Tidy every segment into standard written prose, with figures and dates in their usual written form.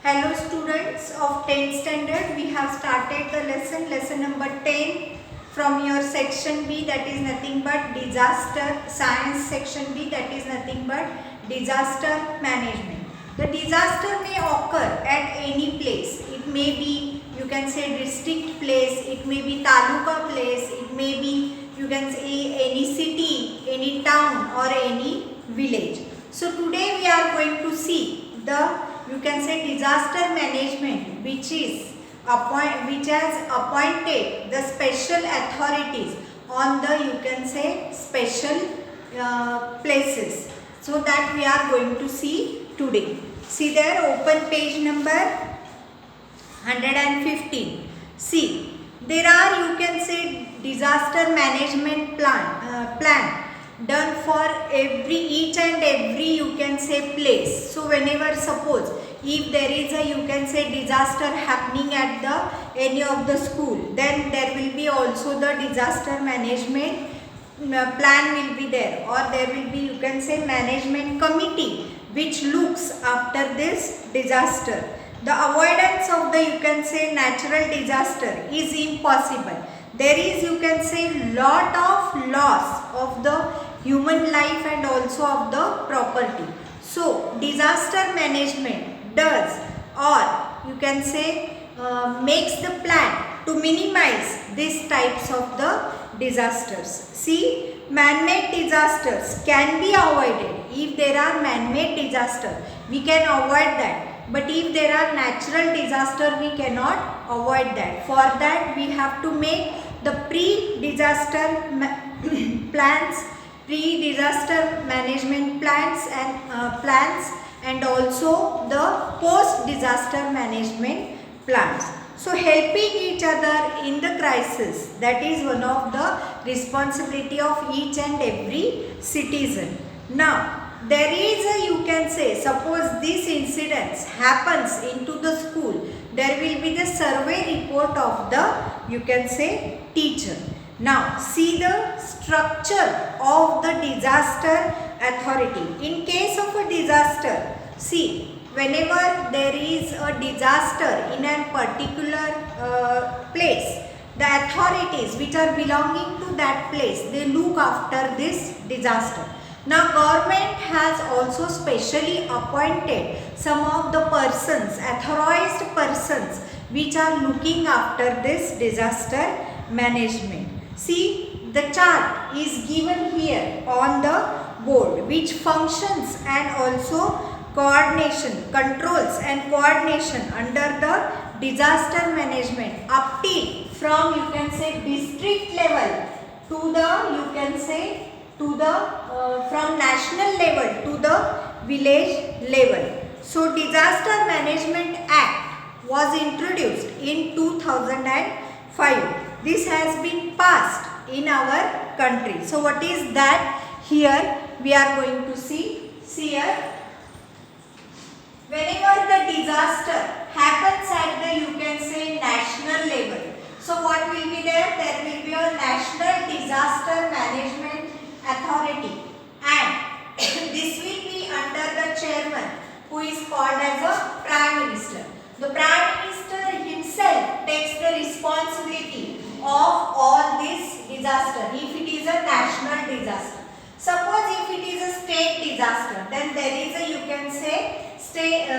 Hello students of 10th standard, we have started the lesson number 10 from your section B, that is nothing but disaster, science section B, that is nothing but disaster management. The disaster may occur at any place. It may be, you can say, district place, it may be taluka place, it may be, you can say, any city, any town or any village. So today we are going to see the, you can say, disaster management which has appointed the special authorities on the, you can say, special places. So that we are going to see today. See there, open page number 115. See, there are, you can say, disaster management plan done for each and every, you can say, place. So whenever, suppose if there is a, you can say, disaster happening at the any of the school, then there will be also the disaster management plan will be there, or there will be, you can say, management committee which looks after this disaster. The avoidance of the, you can say, natural disaster is impossible. There is, you can say, lot of loss of the human life and also of the property. So disaster management does, or you can say, makes the plan to minimize these types of the disasters. See, man-made disasters can be avoided. If there are man-made disasters, we can avoid that. But if there are natural disasters, we cannot avoid that. For that, we have to make the pre-disaster plans, pre-disaster management plans and also the post-disaster management plans. So helping each other in the crisis, that is one of the responsibility of each and every citizen. Now, there is a, you can say, suppose this incident happens into the school, there will be the survey report of the, you can say, teacher. Now, see the structure of the disaster authority. In case of a disaster, see, whenever there is a disaster in a particular place, the authorities which are belonging to that place, they look after this disaster. Now, government has also specially appointed some of the persons, authorized persons, which are looking after this disaster management. See, the chart is given here on the board, which functions and also coordination, controls and coordination under the disaster management up till from, you can say, district level to the, you can say, to the from national level to the village level. So Disaster Management Act was introduced in 2005. This has been passed in our country. So what is that? Here we are going to see. See here. Whenever the disaster happens at the, you can say, national level. So what will be there? There will be a National Disaster Management Authority, and this will be under the chairman, who is called as a Prime Minister. The Prime Minister himself takes the responsibility of all this disaster if it is a national disaster. Suppose if it is a state disaster, then there is a, you can say, state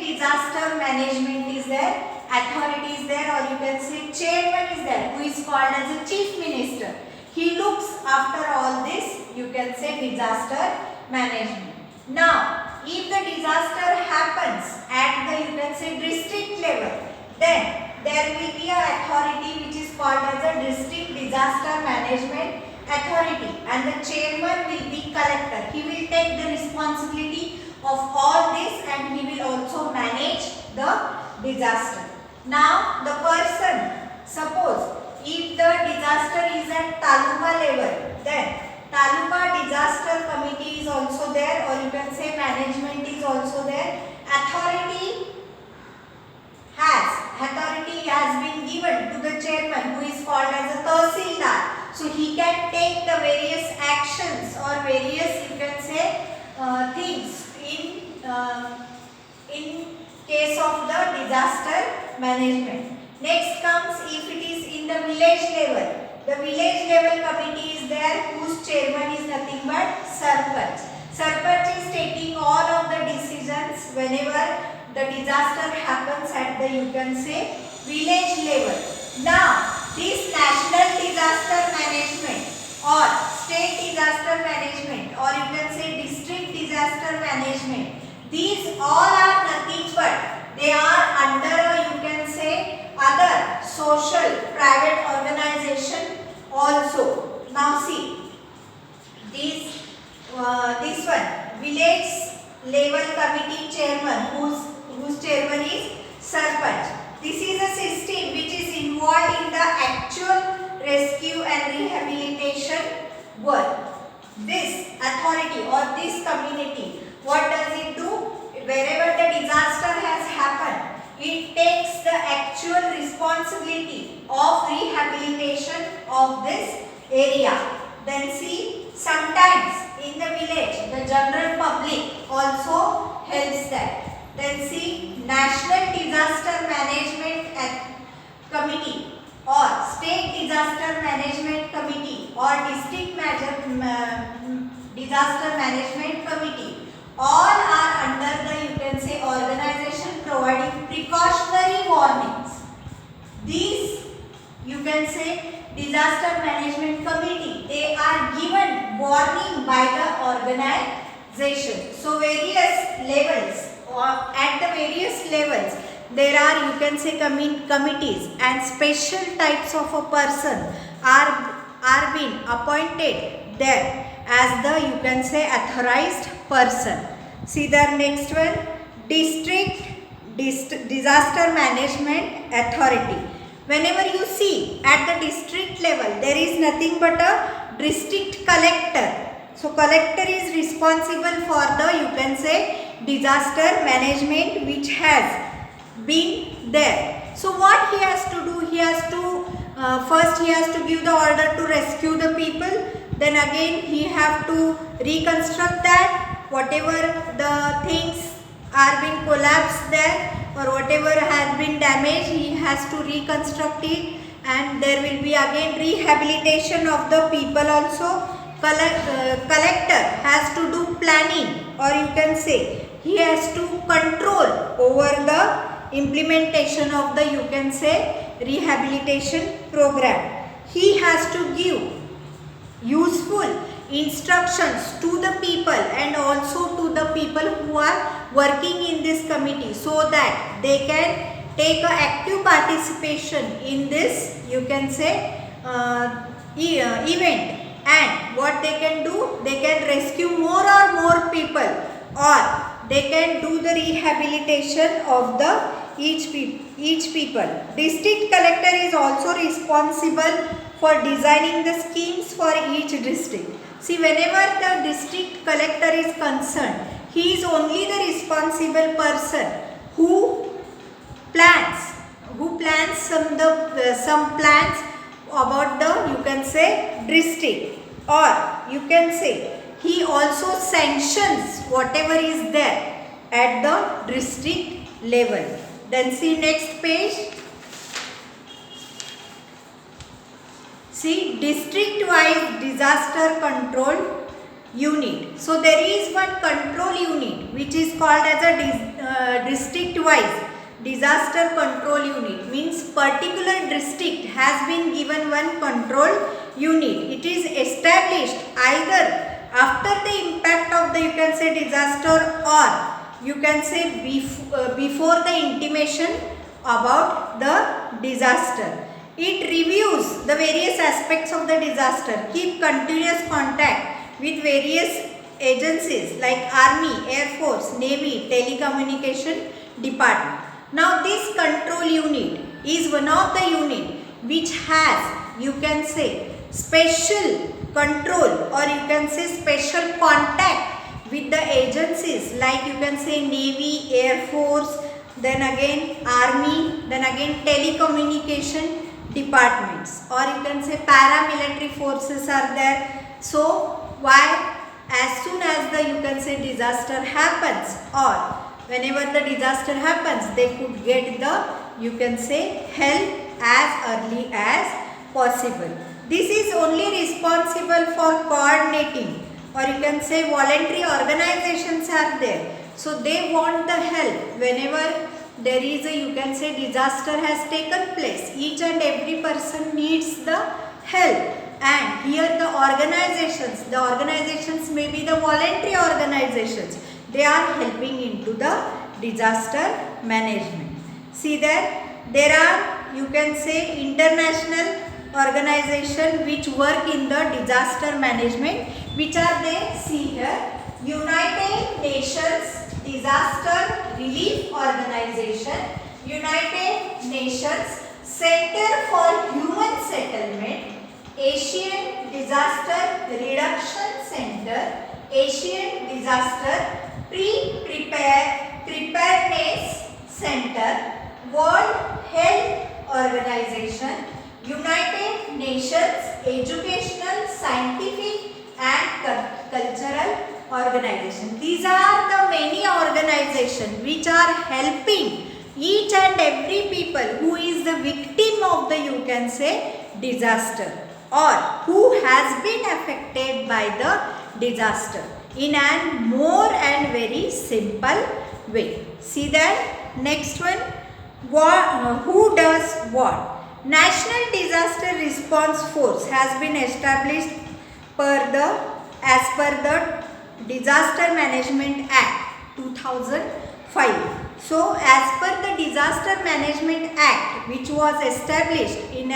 disaster management is there, authority is there, or you can say chairman is there, who is called as a Chief Minister. He looks after all this, you can say, disaster management. Now, if the disaster happens at the, you can say, district level, then there will be an authority which is called as a District Disaster Management Authority, and the chairman will be collector. He will take the responsibility of all this and he will also manage the disaster. Now, the person, suppose if the disaster is at taluka level, then taluka disaster committee is also there, or you can say management is also there. Authority has been given to the chairman, who is called as a Tahsildar. So he can take the various actions or various, you can say, things in case of the disaster management. Next comes if it is in the village level. The village level committee is there whose chairman is nothing but Sarpanch. Sarpanch is taking all of the decisions whenever the disaster happens at the, you can say, village level. Now, this national disaster management or state disaster management or you can say district disaster management, these all are nothing but they are under you can say other social private organization also. Now see this one village level committee chairman whose chairman is Sarpanch. This is a system which is involved in the actual rescue and rehabilitation work. This authority or this community, what does it do? Wherever the disaster has happened, it takes the actual responsibility of rehabilitation of this area. Then see, sometimes in the village, the general public also helps them. Then see, National Disaster Management Committee or State Disaster Management Committee or District Disaster Management Committee, all are under the you can say organization providing precautionary warnings. These you can say disaster management committee, they are given warning by the organization. So various levels or at the various levels there are you can say committees and special types of a person are being appointed there as the you can say authorized person. See the next one, district disaster management authority. Whenever you see at the district level, there is nothing but a district collector. So collector is responsible for the you can say disaster management which has been there. So what he has to do? He has to first he has to give the order to rescue the people. Then again he have to reconstruct that, whatever the things are being collapsed there or whatever has been damaged, he has to reconstruct it, and there will be again rehabilitation of the people also. Collector has to do planning or you can say he has to control over the implementation of the you can say rehabilitation program. He has to give useful instructions to the people and also to the people who are working in this committee so that they can take a active participation in this you can say event, and what they can do, they can rescue more or more people or they can do the rehabilitation of the each people. District collector is also responsible for designing the schemes for each district. See, whenever the district collector is concerned, he is only the responsible person who plans some plans about the you can say district, or you can say he also sanctions whatever is there at the district level. Then see next page. See, district wise disaster control unit. So there is one control unit which is called as a district wise disaster control unit. Means particular district has been given one control unit. It is established either after the impact of the you can say disaster or you can say before the intimation about the disaster. It reviews the various aspects of the disaster, keep continuous contact with various agencies like Army, Air Force, Navy, Telecommunication Department. Now this control unit is one of the unit which has you can say special control or you can say special contact with the agencies like you can say Navy, Air Force, then again Army, then again Telecommunication Departments, or you can say paramilitary forces are there. So why as soon as the you can say disaster happens or whenever the disaster happens, they could get the, you can say, help as early as possible. This is only responsible for coordinating, or you can say voluntary organizations are there. So they want the help whenever there is a, you can say, disaster has taken place. Each and every person needs the help. And here the organizations may be the voluntary organizations. They are helping into the disaster management. See there are, you can say, international organization which work in the disaster management. Which are they? See here, United Nations Disaster Relief Organization, United Nations Center for Human Settlement, Asian Disaster Reduction Center, Asian Disaster Preparedness Center, World Health Organization, United Nations Educational, Scientific and Cultural Organization. These are the many organizations which are helping each and every people who is the victim of the, you can say, disaster, or who has been affected by the disaster in a more and very simple way. See that next one, who does what? National Disaster Response Force has been established as per the Disaster Management Act 2005. So as per the Disaster Management Act which was established in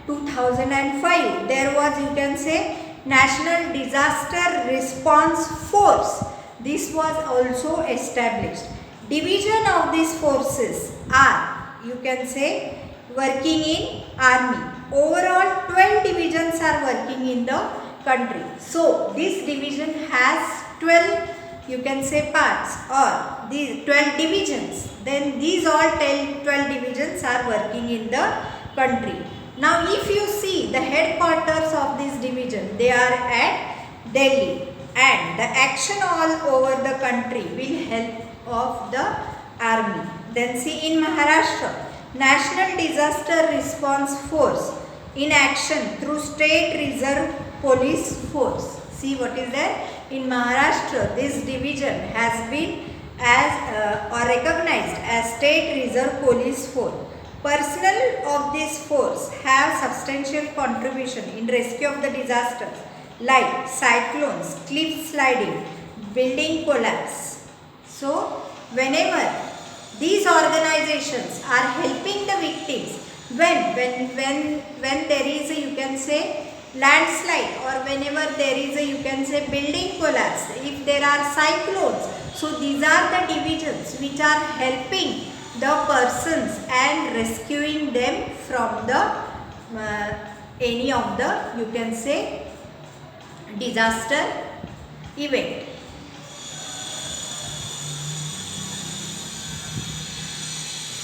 2005, there was, you can say, National Disaster Response Force. This was also established. Division of these forces are, you can say, working in army. Overall 12 divisions are working in the country. So this division has 12, you can say, parts, or these 12 divisions. Then these all 12 divisions are working in the country. Now if you see the headquarters of this division, they are at Delhi, and the action all over the country will help of the army. Then see in Maharashtra, National Disaster Response Force in action through State Reserve Police Force. See what is there? In Maharashtra, this division has been as or recognized as State Reserve Police Force. Personnel of this force have substantial contribution in rescue of the disasters like cyclones, cliff sliding, building collapse. So whenever these organizations are helping the victims, when there is a, you can say, landslide, or whenever there is a, you can say, building collapse, if there are cyclones, so these are the divisions which are helping the persons and rescuing them from the any of the, you can say, disaster event.